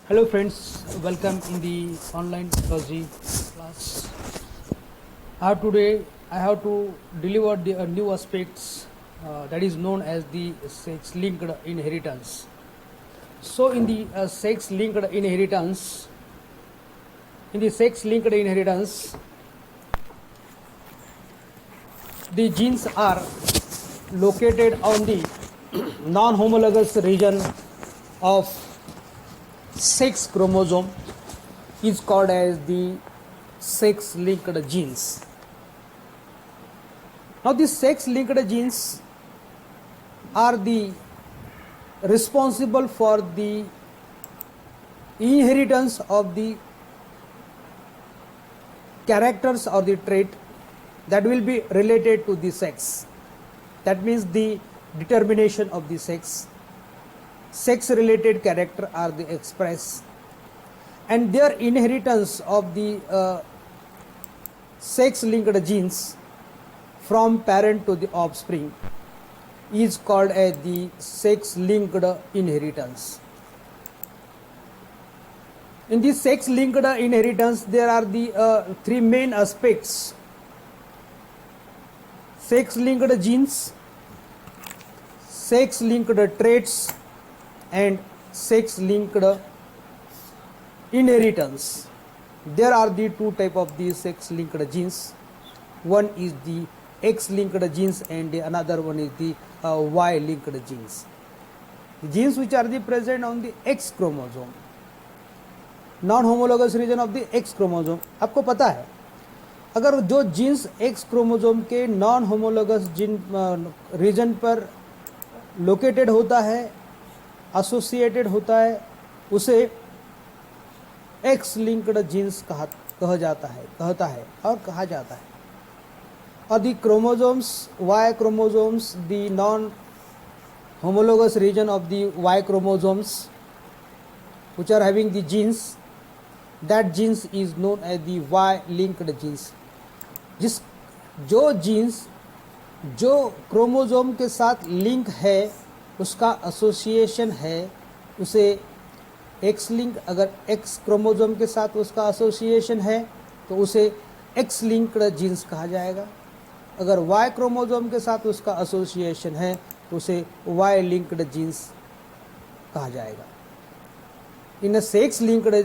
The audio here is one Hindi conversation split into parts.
Hello friends, welcome in the online biology class. I have to deliver the new aspects that is known as the sex-linked inheritance. So in the sex-linked inheritance, the genes are located on the non-homologous region of sex chromosome is called as the sex-linked genes. Now these sex-linked genes are the responsible for the inheritance of the characters or the trait that will be related to the sex. That means the determination of the sex. Sex related character are the express, and their inheritance of the sex linked genes from parent to the offspring is called as the sex linked inheritance. In this sex linked inheritance there are the three main aspects: sex linked genes, sex linked traits, and sex linked inheritance. There are the two type of the sex linked genes. One is the X linked genes and the another one is the Y linked genes. The genes which are the present on the X chromosome, non homologous region of the X chromosome. आपको पता है अगर जो जीन्स एक्स क्रोमोसोम के नॉन होमोलोगस जीन रीजन पर लोकेटेड होता है, एसोसिएटेड होता है, उसे एक्स लिंक्ड जीन्स कहा जाता है. और the chromosomes Y chromosomes, the non homologous region of the Y chromosomes which are having the genes, that genes is known as the Y linked genes. जो जीन्स जो क्रोमोसोम के साथ लिंक है, उसका एसोसिएशन है, उसे एक्स लिंक. अगर एक्स क्रोमोसोम के साथ उसका एसोसिएशन है तो उसे एक्स लिंक्ड जीन्स कहा जाएगा. अगर वाई क्रोमोसोम के साथ उसका एसोसिएशन है तो उसे वाई लिंक्ड जीन्स कहा जाएगा. In a sex-linked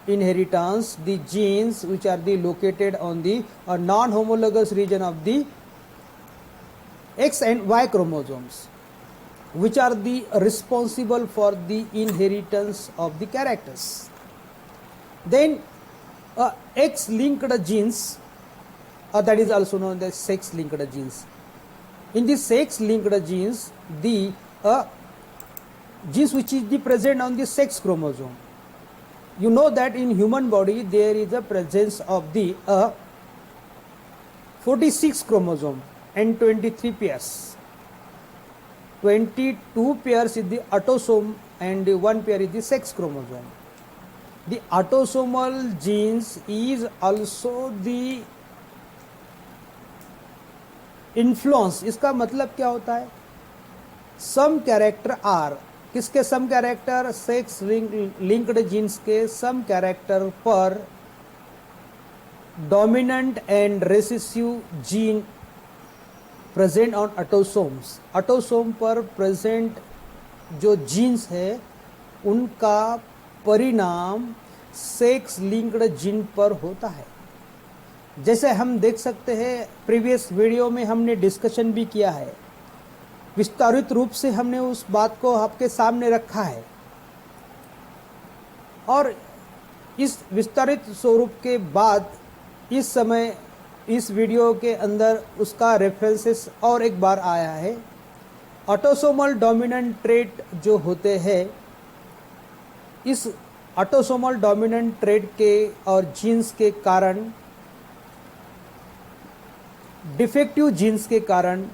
inheritance, the genes which are the located on the non-homologous region of the X and Y chromosomes, which are the responsible for the inheritance of the characters. Then X-linked genes, that is also known as sex-linked genes. In the sex-linked genes, the genes which is the present on the sex chromosome. You know that in human body there is a presence of the 46 chromosome and 23 pairs. 22 pairs is the autosome and 1 pair is the sex chromosome. The autosomal genes is also the influence. इसका मतलब क्या होता है? Some character are, किसके some character? Sex linked genes के सम कैरेक्टर पर dominant and recessive gene present on autosomes. Autosome पर प्रेजेंट जो जीन्स है उनका परिणाम सेक्स लिंक्ड जीन पर होता है. जैसे हम देख सकते हैं, प्रीवियस वीडियो में हमने डिस्कशन भी किया है, विस्तारित रूप से हमने उस बात को आपके सामने रखा है. और इस विस्तारित स्वरूप के बाद इस समय इस वीडियो के अंदर उसका रेफरेंसेस और एक बार आया है. ऑटोसोमल डोमिनेंट ट्रेट जो होते हैं, इस ऑटोसोमल डोमिनेंट ट्रेट के और जीन्स के कारण, डिफेक्टिव जीन्स के कारण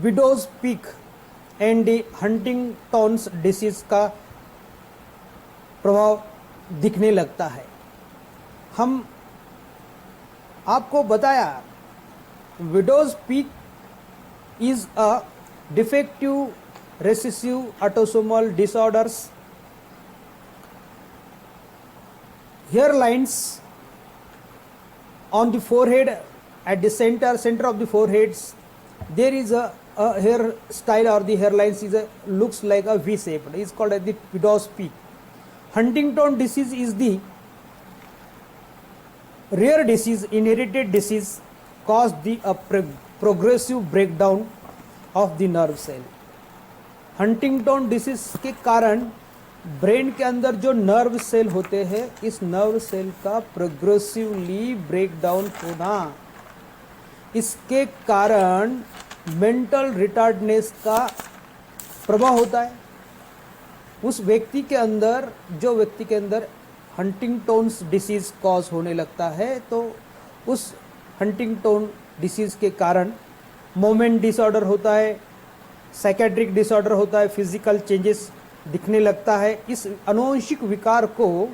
widows peak and Huntington's disease का प्रभाव दिखने लगता है. हम आपको बताया widows peak is a defective recessive autosomal disorders hair lines on the forehead, at the center of the foreheads there is a hair style, or the hairlines looks like a V shape. It is called as the widow's peak. Huntington disease is the rare disease, inherited disease, caused the progressive breakdown of the nerve cell. Huntington disease के कारण ब्रेन के अंदर जो नर्व सेल होते हैं, इस नर्व सेल का प्रोग्रेसिवली ब्रेकडाउन होना, इसके कारण मेंटल रिटार्डनेस का प्रभाव होता है उस व्यक्ति के अंदर। जो व्यक्ति के अंदर हंटिंगटन्स डिसीज कॉज होने लगता है, तो उस हंटिंगटन डिसीज के कारण मोमेंट डिसऑर्डर होता है, साइकेट्रिक डिसऑर्डर होता है, फिजिकल चेंजेस दिखने लगता है। इस आनुवंशिक विकार को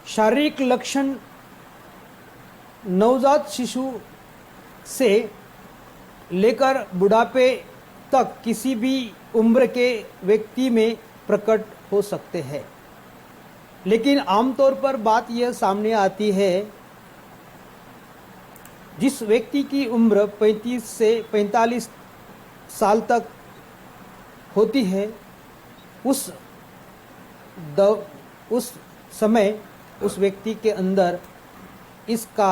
शारीरिक लक्षण नवजात शिशु से लेकर बुढ़ापे तक किसी भी उम्र के व्यक्ति में प्रकट हो सकते हैं, लेकिन आमतौर पर बात यह सामने आती है, जिस व्यक्ति की उम्र 35 से 45 साल तक होती है, उस समय उस व्यक्ति के अंदर इसका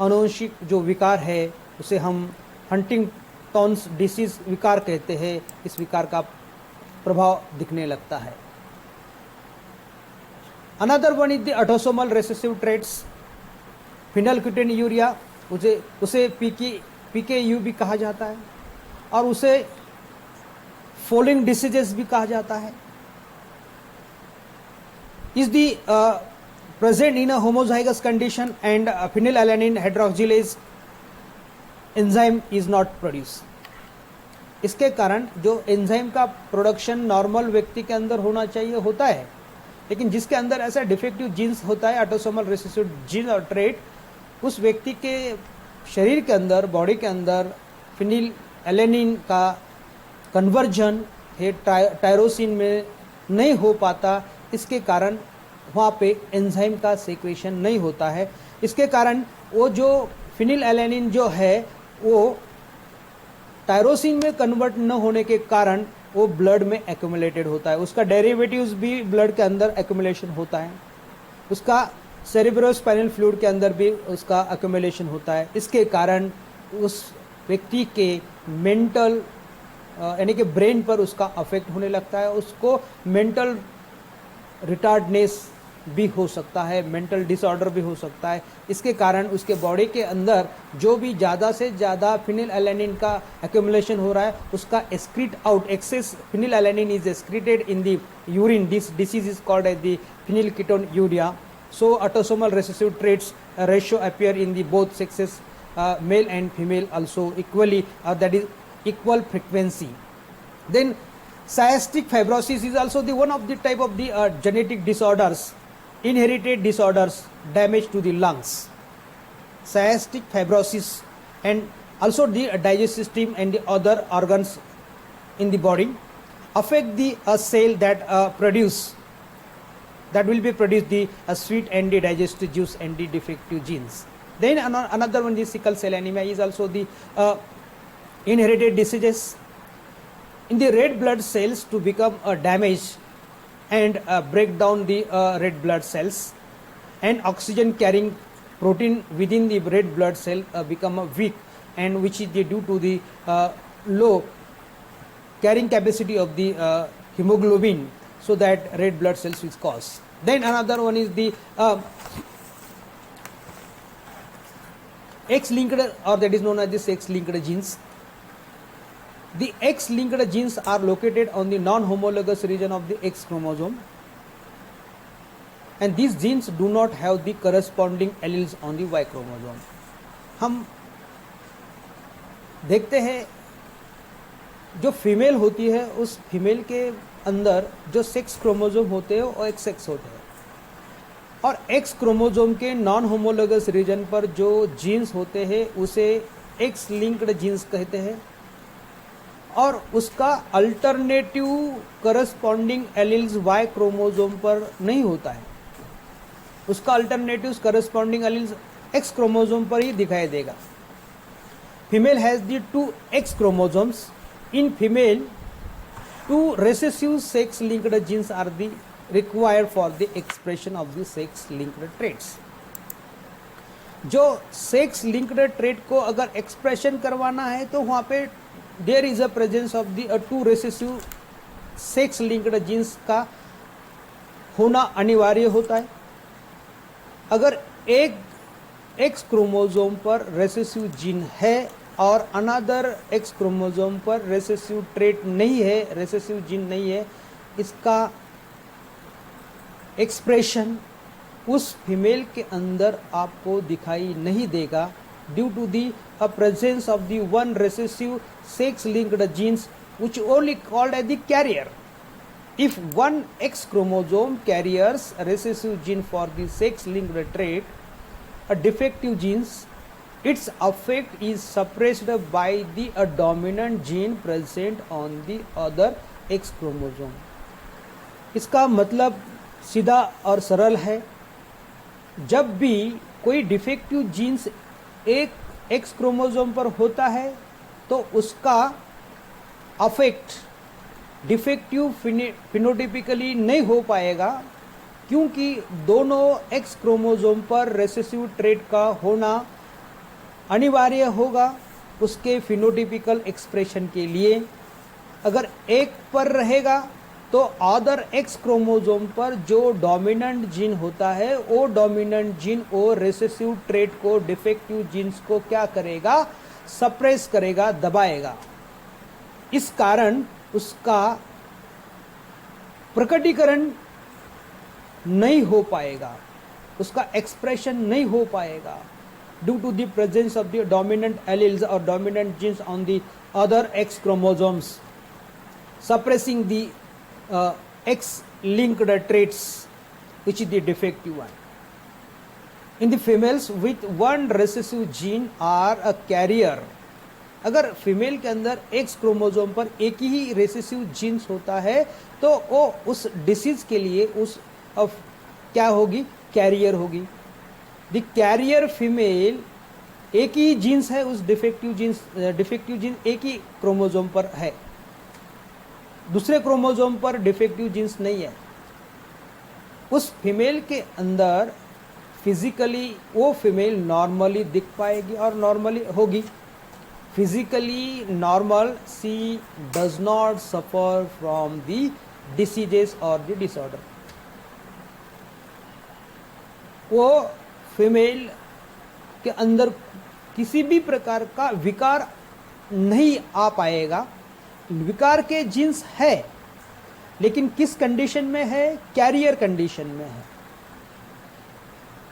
आनुवंशिक जो विकार है उसे हम हंटिंगटन्स डिसीज विकार कहते हैं। इस विकार का प्रभाव दिखने लगता है। Another one is the autosomal recessive traits, phenylketonuria, उसे पीकेयू भी कहा जाता है, और उसे फॉलोइंग डिसीजेस भी कहा जाता है। Is the present in a homozygous condition and phenylalanine hydroxylase enzyme is not produce. इसके कारण जो एंजाइम का प्रोडक्शन नॉर्मल व्यक्ति के अंदर होना चाहिए होता है, लेकिन जिसके अंदर ऐसा डिफेक्टिव जीन्स होता है, ऑटोसोमल रिसेसिव जीन और ट्रेट, उस व्यक्ति के शरीर के अंदर, बॉडी के अंदर फिनिलएलैनिन का कन्वर्जन है टायरोसिन में नहीं हो पाता। इसके कारण वहाँ पे एंजाइम का सेक्रेशन नहीं होता है। इसके कारण वो जो फिनिलएलैनिन जो है वो टायरोसिन में कन्वर्ट न होने के कारण वो ब्लड में एक्यूमुलेटेड होता है। उसका डेरिवेटिव्स भी ब्लड के अंदर एक्यूमुलेशन होता है, उसका सेरेब्रोस्पाइनल फ्लूइड के अंदर भी उसका एक्यूमुलेशन होता है। इसके कारण उस व्यक्ति के मेंटल यानी कि ब्रेन पर उसका अफेक्ट होने लगता है, उसको मेंटल रिटार्डनेस भी हो सकता है, मेंटल डिसऑर्डर भी हो सकता है। इसके कारण उसके बॉडी के अंदर जो भी ज़्यादा से ज़्यादा फिनिलएलैनिन का एक्यूमुलेशन हो रहा है, उसका excrete out, excess phenylalanine is excreted in the urine. This disease is called as the phenylketonuria. So autosomal recessive traits ratio appear in the both sexes, male and female also equally, that is equal frequency. Then cystic fibrosis is also the one of the type of the genetic disorders, inherited disorders, damage to the lungs. Cystic fibrosis and also the digestive system and the other organs in the body affect the cell that will be produced the sweet and the digestive juice and the defective genes. Then another one is sickle cell anemia is also the inherited diseases. In the red blood cells to become damaged and break down the red blood cells, and oxygen carrying protein within the red blood cell become weak, and which is due to the low carrying capacity of the hemoglobin, so that red blood cells is caused. Then another one is the X-linked, or that is known as the sex-linked genes. The X-linked genes are located on the non-homologous region of the X chromosome, and these genes do not have the corresponding alleles on the Y chromosome. हम देखते हैं जो फीमेल होती है, उस फीमेल के अंदर जो सेक्स क्रोमोसोम होते हैं वो एक्स सेक्स होते हैं, और एक्स क्रोमोसोम के नॉन होमोलोगस रीजन पर जो जीन्स होते हैं उसे एक्स लिंक्ड जीन्स कहते हैं, और उसका alternative corresponding alleles Y chromosome पर नहीं होता है। उसका alternative corresponding alleles X chromosome पर ही दिखाई देगा। Female has the 2 X chromosomes. In female 2 recessive sex linked genes are the required for the expression of the sex linked traits। जो सेक्स लिंक्ड ट्रेट को अगर एक्सप्रेशन करवाना है तो वहां पे there is a presence of the 2 recessive sex linked genes का होना अनिवार्य होता है। अगर एक एक्स क्रोमोसोम पर रेसेसिव जीन है और अनदर एक्स क्रोमोसोम पर रेसेसिव ट्रेट नहीं है, रेसेसिव जीन नहीं है, इसका एक्सप्रेशन उस फीमेल के अंदर आपको दिखाई नहीं देगा due to the presence of the 1 recessive sex linked genes which only called as the carrier। If 1 X chromosome carries a recessive gene for the sex linked trait, a defective genes, its effect is suppressed by the dominant gene present on the other X chromosome। इसका मतलब सीधा और सरल है, जब भी कोई डिफेक्टिव जीन्स एक एक्स क्रोमोसोम पर होता है तो उसका अफेक्ट डिफेक्टिव फिनोटिपिकली नहीं हो पाएगा, क्योंकि दोनों एक्स क्रोमोसोम पर रेसेसिव ट्रेट का होना अनिवार्य होगा उसके फिनोटिपिकल एक्सप्रेशन के लिए। अगर एक पर रहेगा तो अदर एक्स क्रोमोसोम पर जो डोमिनेंट जीन होता है वो डोमिनेंट जीन वो रेसेसिव ट्रेट को, डिफेक्टिव जीन्स को क्या करेगा, सप्रेस करेगा, दबाएगा। इस कारण उसका प्रकटीकरण नहीं हो पाएगा, उसका एक्सप्रेशन नहीं हो पाएगा due to the presence of the dominant alleles और dominant genes on the other X chromosomes, suppressing the X linked traits which is the defective one। In the females with 1 recessive gene are a carrier। अगर फीमेल के अंदर एक्स क्रोमोसोम पर एक ही रेसेसिव जीन्स होता है तो वो उस डिसीज के लिए उस क्या होगी, कैरियर होगी। द कैरियर फीमेल एक ही जीन्स है, उस डिफेक्टिव जीन्स एक ही क्रोमोसोम पर है, दूसरे क्रोमोसोम पर डिफेक्टिव जीन्स नहीं है। उस फीमेल के अंदर फिजिकली वो फीमेल नॉर्मली दिख पाएगी और नॉर्मली होगी। Physically normal, she does not suffer from the diseases और द डिसऑर्डर। वो फीमेल के अंदर किसी भी प्रकार का विकार नहीं आ पाएगा। विकार के जीन्स है, लेकिन किस कंडीशन में है, कैरियर कंडीशन में है।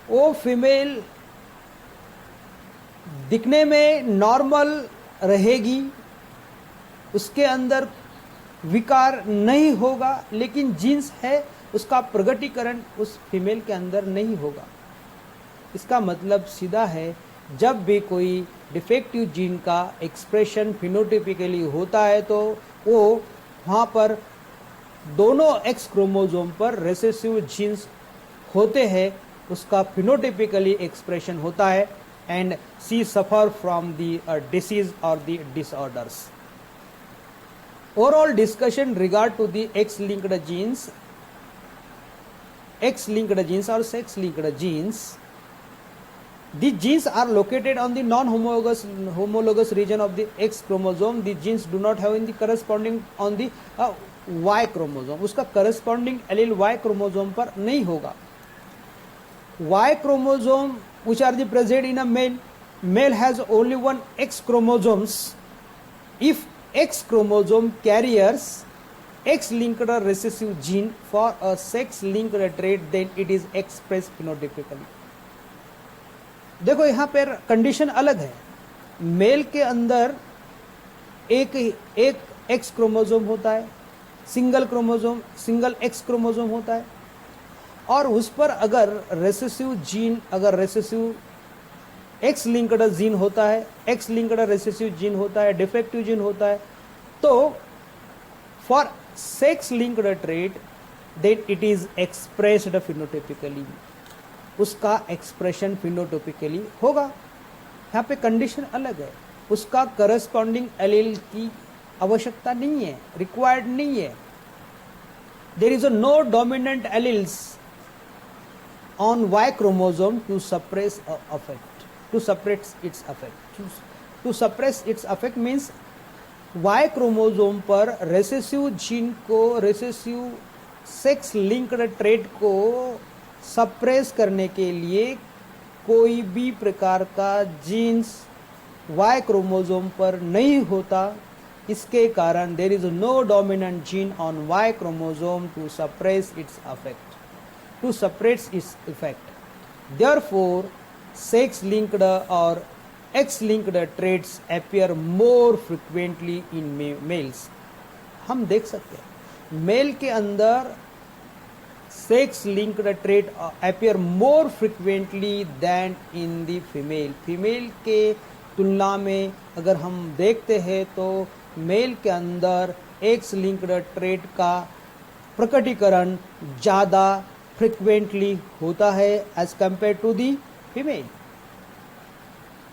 वो फीमेल दिखने में नॉर्मल रहेगी, उसके अंदर विकार नहीं होगा, लेकिन जीन्स है, उसका प्रगटीकरण उस फीमेल के अंदर नहीं होगा। इसका मतलब सीधा है, जब भी कोई डिफेक्टिव जीन का एक्सप्रेशन फिनोटिपिकली होता है तो वो वहाँ पर दोनों एक्स क्रोमोसोम पर रेसेसिव जीन्स होते हैं, उसका फिनोटिपिकली एक्सप्रेशन होता है and she suffer from the disease और the disorders. Overall discussion regard to the X linked genes और sex linked genes. The genes are located on the non-homologous region of the X chromosome। The genes do not have in the corresponding on the Y chromosome। उसका corresponding allele Y chromosome पर नहीं होगा। Y chromosome which are the present in a male, male has only 1 X chromosomes। If X chromosome carriers X linked recessive gene for a sex linked trait, then it is expressed phenotypically। देखो यहाँ पर कंडीशन अलग है। मेल के अंदर एक एक्स क्रोमोसोम होता है, सिंगल एक्स क्रोमोसोम होता है, और उस पर अगर रेसेसिव एक्स लिंक्ड जीन होता है, एक्स लिंक्ड रेसेसिव जीन होता है, डिफेक्टिव जीन होता है, तो for sex linked trait then it is expressed phenotypically. उसका एक्सप्रेशन फिनोटाइपिकली होगा। यहाँ पे कंडीशन अलग है, उसका करस्पॉन्डिंग एलील की आवश्यकता नहीं है, रिक्वायर्ड नहीं है। There is no dominant alleles on Y chromosome to suppress affect, to suppress its affect. To suppress its affect means Y chromosome पर रेसेसिव जीन को, रेसेसिव सेक्स लिंक्ड ट्रेट को सप्रेस करने के लिए कोई भी प्रकार का जीन्स वाई क्रोमोसोम पर नहीं होता। इसके कारण there is no dominant gene on Y chromosome to suppress its affect, to suppress its effect. Therefore sex linked और X linked traits appear more frequently in males। हम देख सकते हैं मेल के अंदर sex linked trait appear more frequently than in the female. Female के तुलना में अगर हम देखते हैं तो मेल के अंदर एक्स लिंक्ड ट्रेट का प्रकटीकरण ज़्यादा फ्रिक्वेंटली होता है as compare to the female.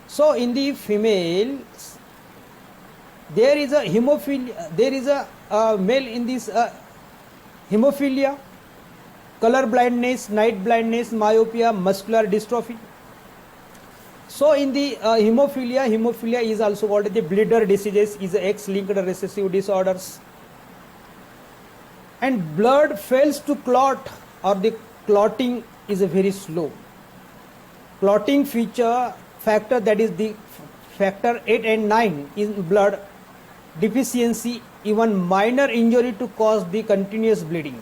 So in the female there is a hemophilia, there is a male in this hemophilia, color blindness, night blindness, myopia, muscular dystrophy. So in the hemophilia is also called the bleeder diseases, is X-linked recessive disorders, and blood fails to clot or the clotting is very slow. Clotting feature factor, that is the factor 8 and 9 in blood deficiency, even minor injury to cause the continuous bleeding.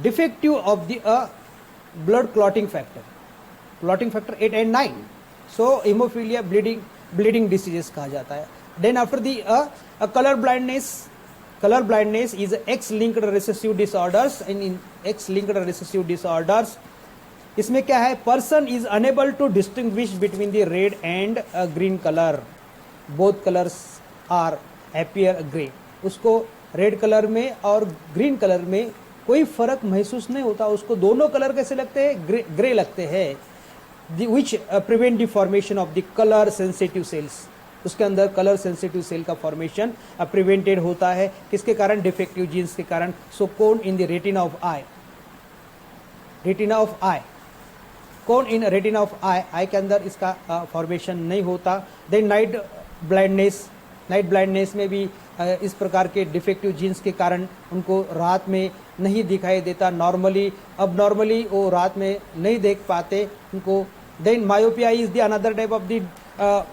Defective of the blood clotting factor 8 and 9, so hemophilia bleeding diseases कहा जाता है। Then after the color blindness is X-linked recessive disorders, and in X-linked recessive disorders इसमें क्या है, person is unable to distinguish between the red and green colour, both colours are appear grey. उसको रेड कलर में और ग्रीन कलर में कोई फर्क महसूस नहीं होता, उसको दोनों कलर कैसे लगते हैं, ग्रे लगते हैं। Which prevent the formation of the colour sensitive cells, उसके अंदर कलर सेंसिटिव सेल का फॉर्मेशन प्रिवेंटेड होता है, किसके कारण, डिफेक्टिव जीन्स के कारण। So cone in the retina of eye, retina of eye, cone in retina of eye के अंदर इसका फॉर्मेशन नहीं होता। देन नाइट ब्लाइंडनेस में भी इस प्रकार के डिफेक्टिव जीन्स के कारण उनको रात में नहीं दिखाई देता, अब नॉर्मली वो रात में नहीं देख पाते उनको। Then myopia is the another type of the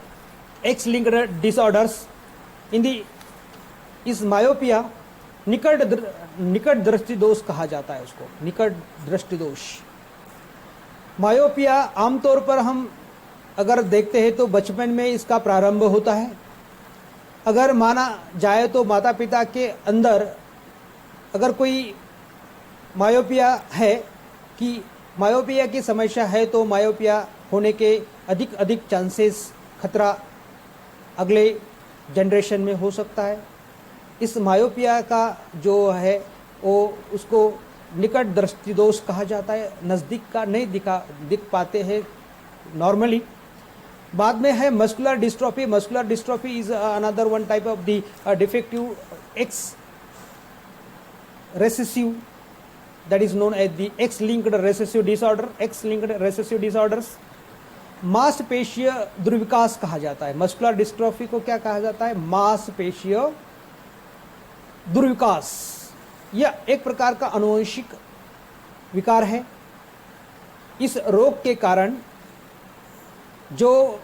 X linked disorders. In the इस मायोपिया निकट दृष्टि दोष कहा जाता है उसको, निकट दृष्टि दोष। मायोपिया आमतौर पर हम अगर देखते हैं तो बचपन में इसका प्रारंभ होता है। अगर माना जाए तो माता पिता के अंदर अगर कोई मायोपिया है, कि मायोपिया की समस्या है, तो मायोपिया होने के अधिक चांसेस, खतरा अगले जनरेशन में हो सकता है। इस मायोपिया का जो है वो उसको निकट दृष्टि दोष कहा जाता है, नज़दीक का नहीं दिख पाते हैं नॉर्मली। बाद में है muscular dystrophy. Muscular dystrophy is another one type of the defective x recessive, that is known as the X-linked recessive disorder, X-linked recessive disorders। मांसपेशीय दुर्विकास कहा जाता है। मस्कुलर डिस्ट्रॉफी को क्या कहा जाता है, मांसपेशीय दुर्विकास। यह एक प्रकार का आनुवंशिक विकार है। इस रोग के कारण जो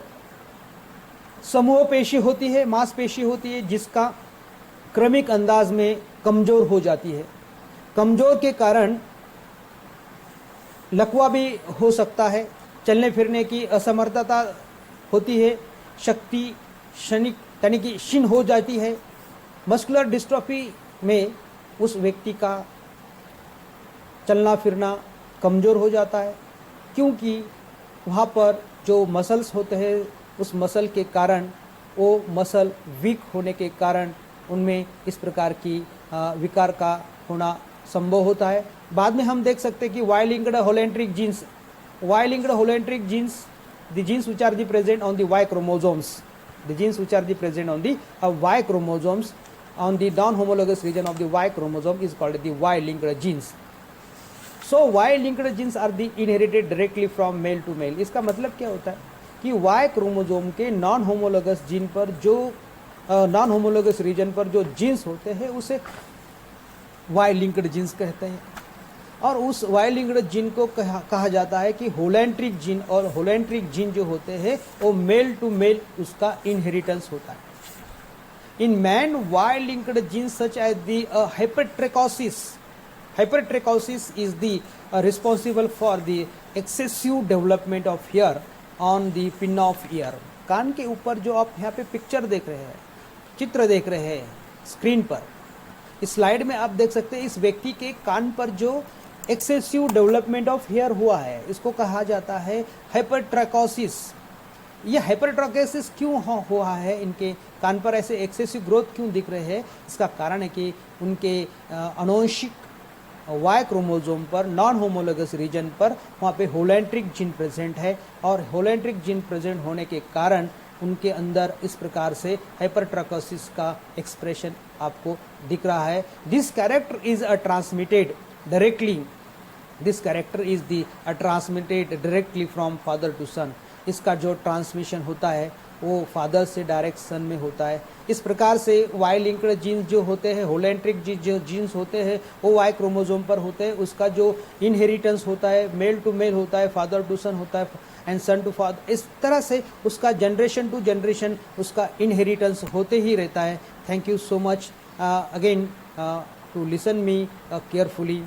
समूह पेशी होती है, मांसपेशी होती है, जिसका क्रमिक अंदाज में कमजोर हो जाती है। कमजोर के कारण लकवा भी हो सकता है, चलने फिरने की असमर्थता होती है, शक्ति क्षणिक यानी कि क्षीण हो जाती है। मस्कुलर डिस्ट्रॉफी में उस व्यक्ति का चलना फिरना कमज़ोर हो जाता है, क्योंकि वहाँ पर जो मसल्स होते हैं उस मसल के कारण, वो मसल वीक होने के कारण उनमें इस प्रकार की विकार का होना संभव होता है। बाद में हम देख सकते हैं कि Y linked holandric genes, Y linked holandric genes, the genes which are the present on the Y chromosomes, the genes which are the present on the Y chromosomes on the non-homologous region of the Y chromosome is called the Y-linked genes. So Y-linked genes are the inherited directly from male to male. इसका मतलब क्या होता है कि Y क्रोमोसोम के नॉन होमोलोगस जीन पर जो नॉन होमोलोगस रीजन पर जो जीन्स होते हैं उसे Y लिंक्ड जीन्स कहते हैं, और उस वाई लिंक्ड जीन को कहा जाता है कि होलेंट्रिक जीन, और होलेंट्रिक जीन जो होते हैं वो मेल टू मेल उसका इनहेरिटेंस होता है. In man Y linked gene such as the hypertrichosis, hypertrichosis is the responsible for the excessive development of hair on the pin of ear. कान के ऊपर जो आप यहाँ पे पिक्चर देख रहे हैं, चित्र देख रहे हैं स्क्रीन पर, इस स्लाइड में आप देख सकते हैं इस व्यक्ति के कान पर जो एक्सेसिव डेवलपमेंट ऑफ हेयर हुआ है इसको कहा जाता है हाइपरट्रैकोसिस. ये हाइपरट्रैकोसिस क्यों हुआ है, इनके कान पर ऐसे एक्सेसिव ग्रोथ क्यों दिख रहे हैं, इसका कारण है कि उनके आनुवंशिक वाई क्रोमोसोम पर नॉन होमोलोगस रीजन पर वहाँ पे होलेंट्रिक जीन प्रेजेंट है, और होलेंट्रिक जीन प्रेजेंट होने के कारण उनके अंदर इस प्रकार से हाइपरट्रैकोसिस का एक्सप्रेशन आपको दिख रहा है. This character is transmitted directly, this character is the transmitted directly from father to son. इसका जो ट्रांसमिशन होता है वो फादर से डायरेक्ट सन में होता है. इस प्रकार से वाई लिंक्ड जीन्स जो होते हैं, होलेंट्रिक जो जीन्स होते हैं वो वाई क्रोमोसोम पर होते हैं, उसका जो इनहेरिटेंस होता है मेल टू मेल होता है, फादर टू सन होता है एंड सन टू फादर. इस तरह से उसका जनरेशन टू जनरेशन उसका इनहेरिटेंस होते ही रहता है. Thank you so much again to listen me carefully.